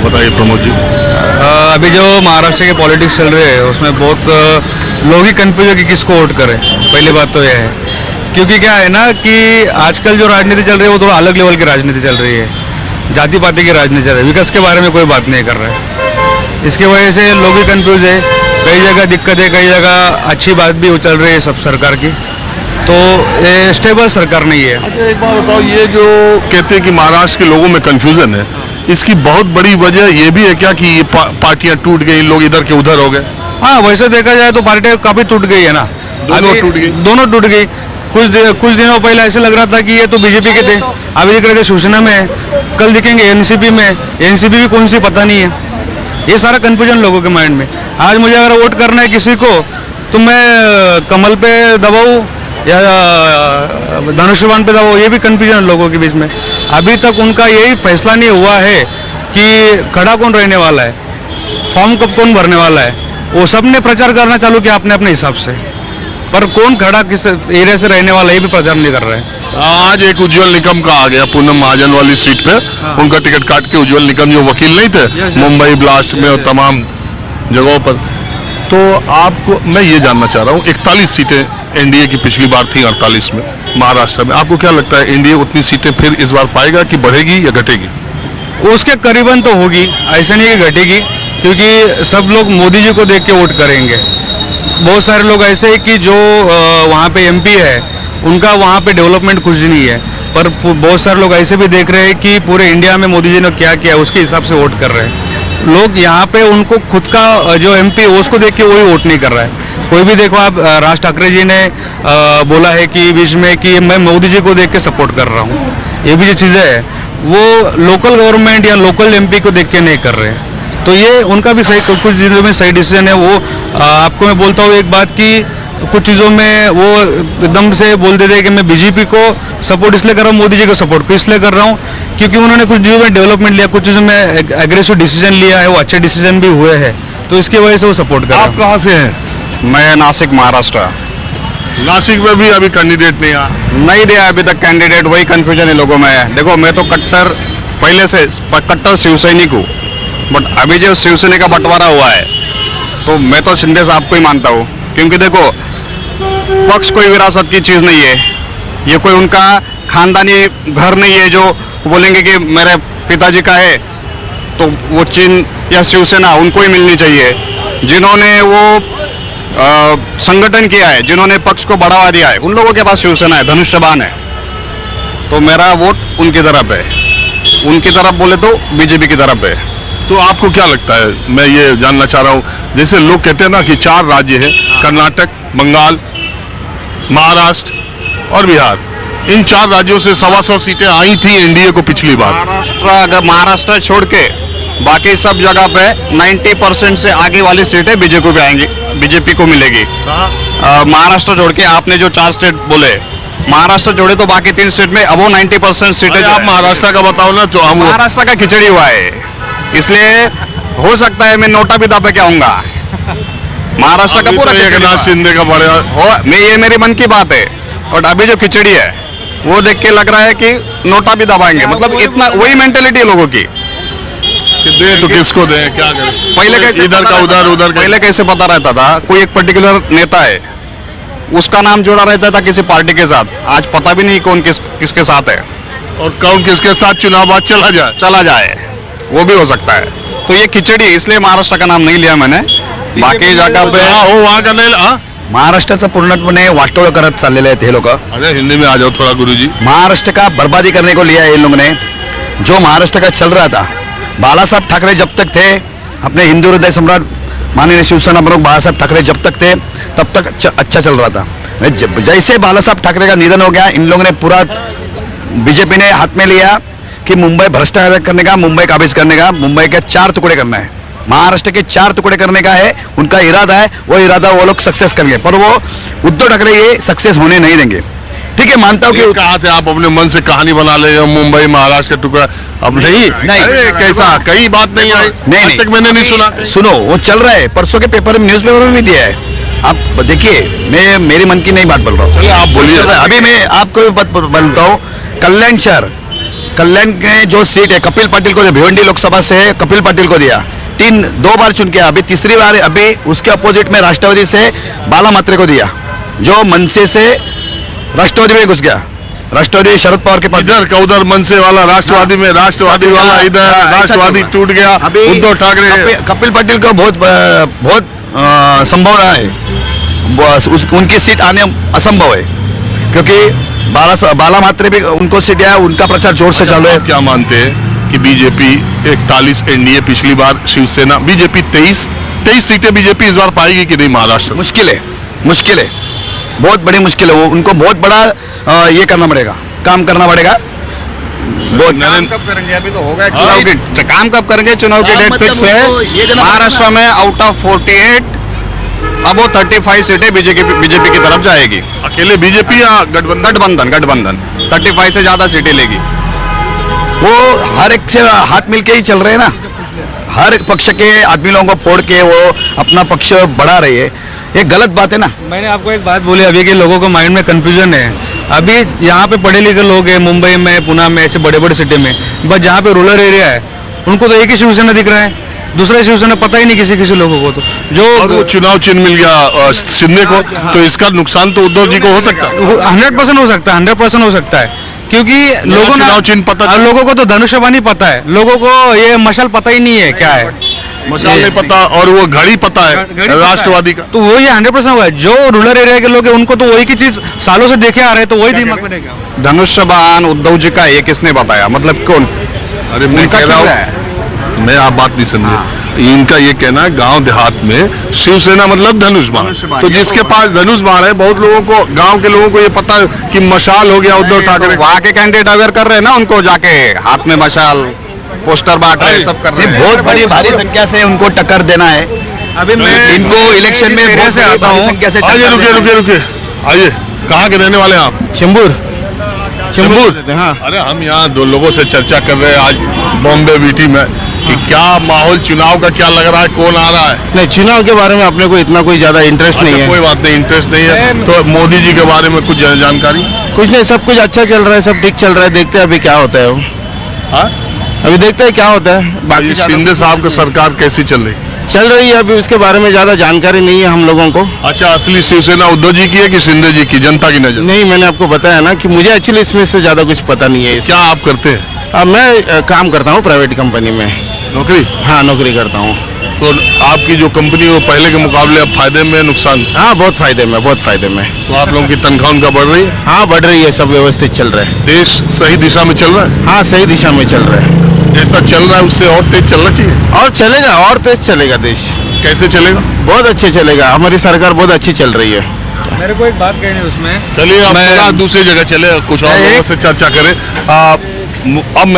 बताइए प्रमोद जी। अभी जो महाराष्ट्र के पॉलिटिक्स चल रहे हैं उसमें बहुत लोग ही कंफ्यूज है कि किसको वोट करें। पहली बात तो यह है, क्योंकि क्या है ना कि आजकल जो राजनीति चल रही है वो थोड़ा अलग लेवल की राजनीति चल रही है, जाति पाति की राजनीति चल रही है, विकास के बारे में कोई बात नहीं कर रहा है। इसकी वजह से लोग ही कंफ्यूज है, कई जगह दिक्कत है, कई जगह अच्छी बात भी चल रही है सब सरकार की, तो ये स्टेबल सरकार नहीं है। अच्छा एक बात बताओ, ये जो कहते हैं कि महाराष्ट्र के लोगों में कंफ्यूजन है, इसकी बहुत बड़ी वजह ये भी है क्या कि ये पार्टियां टूट गई, लोग इधर के उधर हो गए? हाँ, वैसे देखा जाए तो पार्टियां काफी टूट गई है ना, दोनों टूट गई। कुछ दिनों पहले ऐसे लग रहा था कि ये तो बीजेपी के थे, अभी दिख रहे थे शिवसेना में, कल दिखेंगे एनसीपी में, एनसीपी भी कौन सी पता नहीं है। ये सारा कंफ्यूजन लोगों के माइंड में। आज मुझे अगर वोट करना है किसी को तो मैं कमल पे दबाऊँ या धनुष्यबाण पे दबाऊँ, ये भी कंफ्यूजन लोगों के बीच में। अभी तक उनका यही फैसला नहीं हुआ है कि खड़ा कौन रहने वाला है, फॉर्म कब कौन भरने वाला है। वो सब ने प्रचार करना चालू किया अपने अपने हिसाब से, पर कौन खड़ा किस एरिया से रहने वाला ये भी प्रचार नहीं कर रहे हैं। आज एक उज्जवल निकम का आ गया पूनम महाजन वाली सीट पे, उनका टिकट काट के उज्जवल निकम जो वकील नहीं थे मुंबई ब्लास्ट में और तमाम जगहों पर। तो आपको मैं ये जानना चाह रहा हूँ, 41 सीटें एनडीए की पिछली बार थी 48 में महाराष्ट्र में, आपको क्या लगता है एनडीए उतनी सीटें फिर इस बार पाएगा कि बढ़ेगी या घटेगी? उसके करीबन तो होगी, ऐसा नहीं कि घटेगी, क्योंकि सब लोग मोदी जी को देख के वोट करेंगे। बहुत सारे लोग ऐसे हैं कि जो वहाँ पे एमपी है उनका वहाँ पे डेवलपमेंट कुछ नहीं है, पर बहुत सारे लोग ऐसे भी देख रहे हैं कि पूरे इंडिया में मोदी जी ने क्या किया उसके हिसाब से वोट कर रहे हैं। लोग यहाँ पे उनको खुद का जो एमपी है उसको देख के वही वोट नहीं कर रहा है। कोई भी देखो आप, राज ठाकरे जी ने बोला है कि बीच में कि मैं मोदी जी को देख के सपोर्ट कर रहा हूँ। ये भी जो चीज़ें है वो लोकल गवर्नमेंट या लोकल एमपी को देख के नहीं कर रहे हैं, तो ये उनका भी सही, कुछ चीज़ों में सही डिसीजन है। वो आपको मैं बोलता हूँ एक बात कि कुछ चीज़ों में वो एकदम से बोल देते हैं कि मैं बीजेपी को सपोर्ट इसलिए कर रहा हूँ, मोदी जी को सपोर्ट को इसलिए कर रहा हूँ क्योंकि उन्होंने कुछ चीज़ों में डेवलपमेंट लिया, कुछ चीज़ों में एग्रेसिव डिसीजन लिया है, वो अच्छे डिसीजन भी हुए हैं, तो इसकी वजह से वो सपोर्ट कर रहा है। आप कहाँ से हैं? मैं नासिक महाराष्ट्र। नासिक में भी अभी कैंडिडेट नहीं दिया अभी तक कैंडिडेट, वही कंफ्यूजन है लोगों में। देखो मैं तो कट्टर पहले से कट्टर शिवसैनिक हूँ, बट अभी जो शिवसेना का बंटवारा हुआ है तो मैं तो शिंदे साहब को ही मानता हूँ, क्योंकि देखो पक्ष कोई विरासत की चीज़ नहीं है, ये कोई उनका खानदानी घर नहीं है जो बोलेंगे कि मेरे पिताजी का है तो वो चिन्ह या शिवसेना उनको ही मिलनी चाहिए। जिन्होंने वो संगठन किया है, जिन्होंने पक्ष को बढ़ावा दिया है, उन लोगों के पास शिवसेना है, धनुष्यबाण है, तो मेरा वोट उनकी तरफ है। उनकी तरफ बोले तो बीजेपी की तरफ है। तो आपको क्या लगता है, मैं ये जानना चाह रहा हूँ, जैसे लोग कहते हैं ना कि 4 राज्य हैं, कर्नाटक, बंगाल, महाराष्ट्र और बिहार, इन 4 राज्यों से 125 सीटें आई थी एनडीए को पिछली बार। अगर महाराष्ट्र छोड़ के बाकी सब जगह पे 90% से आगे वाली सीटें बीजेपी को आएंगी, बीजेपी को मिलेगी। महाराष्ट्र जोड़ के आपने जो 4 स्टेट बोले, महाराष्ट्र जोड़े तो बाकी 3 स्टेट में अब 90% सीटें। आप महाराष्ट्र का बताओ ना, तो हम महाराष्ट्र का खिचड़ी हुआ है, इसलिए हो सकता है मैं नोटा भी दबा के आऊंगा। महाराष्ट्र का पूरा एकनाथ शिंदे का बड़ा ये मेरी मन की बात है, और अभी जो खिचड़ी है वो देख के लग रहा है कि नोटा भी दबाएंगे, मतलब इतना वही मेंटेलिटी है लोगों की कि दे तो किसको दे, क्या करें। पहले कैसे इधर का उधर, उधर का। पहले कैसे पता रहता था, कोई एक पर्टिकुलर नेता है उसका नाम जोड़ा रहता था किसी पार्टी के साथ, आज पता भी नहीं कौन किसके साथ है और कौन किसके साथ चुनाव बाद चला जाए, वो भी हो सकता है। तो ये खिचड़ी, इसलिए महाराष्ट्र का नाम नहीं लिया मैंने, बाकी जगह पे हो वहाँ का नहीं। महाराष्ट्राचं पूर्णपणे वाटोळ करत चाललेले आहेत हे लोक। अरे हिंदी में आ जाओ थोड़ा गुरुजी। महाराष्ट्र का बर्बादी करने को लिया है इन लोगों ने। जो महाराष्ट्र का चल रहा था, बाला साहब ठाकरे जब तक थे, अपने हिंदू हृदय सम्राट माननीय शिवसेना प्रमुख बाला साहब ठाकरे जब तक थे तब तक अच्छा चल रहा था। जैसे बाला साहब ठाकरे का निधन हो गया, इन लोगों ने पूरा बीजेपी ने हाथ में लिया कि मुंबई भ्रष्टाचार करने का, मुंबई काबिज करने का, मुंबई के 4 टुकड़े करना है, महाराष्ट्र के 4 टुकड़े करने का है उनका इरादा है। वो इरादा वो लोग सक्सेस करेंगे, पर वो उद्धव ठाकरे ये सक्सेस होने नहीं देंगे। ठीक है, मानता हूँ कि कहाँ से आप अपने मन से कहानी बना ले, मुंबई महाराष्ट्र का टुकड़ा अब नहीं कैसा कई बात नहीं आई, नहीं तक मैंने नहीं सुना। सुनो, वो चल रहा है, परसों के पेपर में, न्यूज पेपर में भी दिया है। आप देखिए, मैं मेरी मन की नहीं बात बोल रहा हूँ, चलिए आप बोलिए। अभी मैं आपको बोलता हूँ, कल्याण शहर कल्याण के जो सीट है कपिल पाटिल को, भिवंडी लोकसभा से कपिल पाटिल को दिया, 2 बार चुन के, अभी तीसरी बार, अभी उसके अपोजिट में राष्ट्रवादी से बाला मात्रे को दिया, जो मनसे से राष्ट्रवादी में घुस गया, राष्ट्रवादी शरद पवार के पास। इधर का उधर मनसे वाला, राष्ट्रवादी में राष्ट्रवादी वाला, इधर राष्ट्रवादी टूट गया, उद्धव ठाकरे। कपिल पाटिल को बहुत संभावना है, उनकी सीट आने असंभव है, क्योंकि बाला मात्रे भी उनको सीट है, उनका प्रचार जोर से चालू है। आप क्या मानते हैं कि बीजेपी 41 एनडीए पिछली बार, शिवसेना, बीजेपी 23 सीटें बीजेपी इस बार पाएगी कि नहीं महाराष्ट्र? मुश्किल है, बहुत बड़ी मुश्किल है, वो उनको बहुत बड़ा ये करना पड़ेगा, काम करना पड़ेगा। काम कब करेंगे? अभी तो होगा चुनाव की, काम कब करेंगे? चुनाव की डेट फिक्स है महाराष्ट्र में। आउट ऑफ 48 अब वो 35 सीटें बीजेपी की तरफ जाएगी। अकेले बीजेपी या गठबंधन 35 से ज्यादा सीटें लेगी। वो हर एक से हाथ मिलके ही चल रहे हैं ना, हर एक पक्ष के आदमी लोगों को फोड़ के वो अपना पक्ष बढ़ा रही है, ये गलत बात है ना। मैंने आपको एक बात बोली अभी कि लोगों को माइंड में कंफ्यूजन है। अभी यहाँ पे पढ़े लिखे लोग हैं, मुंबई में, पुणे में, ऐसे बड़े बड़े सिटी में, बस जहाँ पे रूरल एरिया है उनको तो एक ही शिवसेना दिख रहा है, दूसरा शिवसेना पता ही नहीं किसी लोगों को। तो जो और वो चुनाव चिन्ह मिल गया शिंदे को, तो इसका नुकसान तो उद्धव जी को हो सकता है। 100% हो सकता है, 100% हो सकता है, क्योंकि लोगों चुनाव चिन्ह पता, लोगों को तो धनुष्यबाणी पता है, लोगों को ये मशाल पता ही नहीं है क्या है, मशाल नहीं पता, और वो घड़ी पता है राष्ट्रवादी का। तो वही 100% हुआ है। जो रूरल एरिया के लोग हैं उनको तो वही की चीज सालों से देखे आ रहे हैं, तो वही दिमाग में रहेगा। धनुष्यबाण उद्धव जी का ये किसने बताया? मतलब कौन? अरे मैं कह रहा हूँ, मैं आप बात नहीं समझे, इनका ये कहना है गांव देहात में शिवसेना मतलब धनुष बाण, तो जिसके पास धनुष बाण है, बहुत लोगों को, गांव के लोगों को ये पता है कि मशाल हो गया उद्धव ठाकरे। वहाँ के कैंडिडेट अवेयर कर रहे हैं ना उनको, जाके हाथ में मशाल, पोस्टर बांट रहे हैं, सब कर रहे हैं। बहुत बड़ी भारी संख्या से उनको टक्कर देना है। अभी मैं इनको इलेक्शन में एरिया से आता हूँ। आइए, रुके, आइए, कहाँ के रहने वाले हैं आप? चिंबूर। हाँ। अरे हम यहाँ 2 लोगों से चर्चा कर रहे हैं आज बॉम्बे वीटी में कि क्या माहौल चुनाव का क्या लग रहा है, कौन आ रहा है? नहीं, चुनाव के बारे में अपने को इतना कोई ज्यादा इंटरेस्ट नहीं है। कोई बात नहीं, इंटरेस्ट नहीं है। तो मोदी जी के बारे में कुछ जानकारी? कुछ नहीं, सब कुछ अच्छा चल रहा है, सब ठीक चल रहा है, देखते हैं अभी क्या होता है। वो हाँ? अभी देखते हैं क्या होता है। ये बाकी शिंदे साहब की सरकार कैसी चल रही? चल रही है, अभी उसके बारे में ज्यादा जानकारी नहीं है हम लोगों को। अच्छा, असली शिवसेना उद्धव जी की है कि शिंदे जी की, जनता की नजर? नहीं, मैंने आपको बताया ना कि मुझे एक्चुअली इसमें से ज्यादा कुछ पता नहीं है। क्या आप करते हैं? मैं काम करता हूँ प्राइवेट कंपनी में। नौकरी? हाँ, नौकरी करता हूँ। तो आपकी जो कंपनी है वो पहले के मुकाबले अब फायदे में, नुकसान? हाँ, बहुत फायदे में। तो आप लोगों की तनख्वाह उनका बढ़ रही है? हाँ, बढ़ रही है, सब व्यवस्थित चल रहा है। देश सही दिशा में चल रहा है? हाँ, सही दिशा में चल रहा है। जैसा चल रहा है उससे और तेज चलना चाहिए। और चलेगा, और तेज चलेगा देश। कैसे चलेगा? बहुत अच्छे चलेगा, हमारी सरकार बहुत अच्छी चल रही है। मेरे को एक बात कहनी है उसमें। चलिए अब दूसरी जगह चले, कुछ और लोगों से चर्चा करें। अब मैं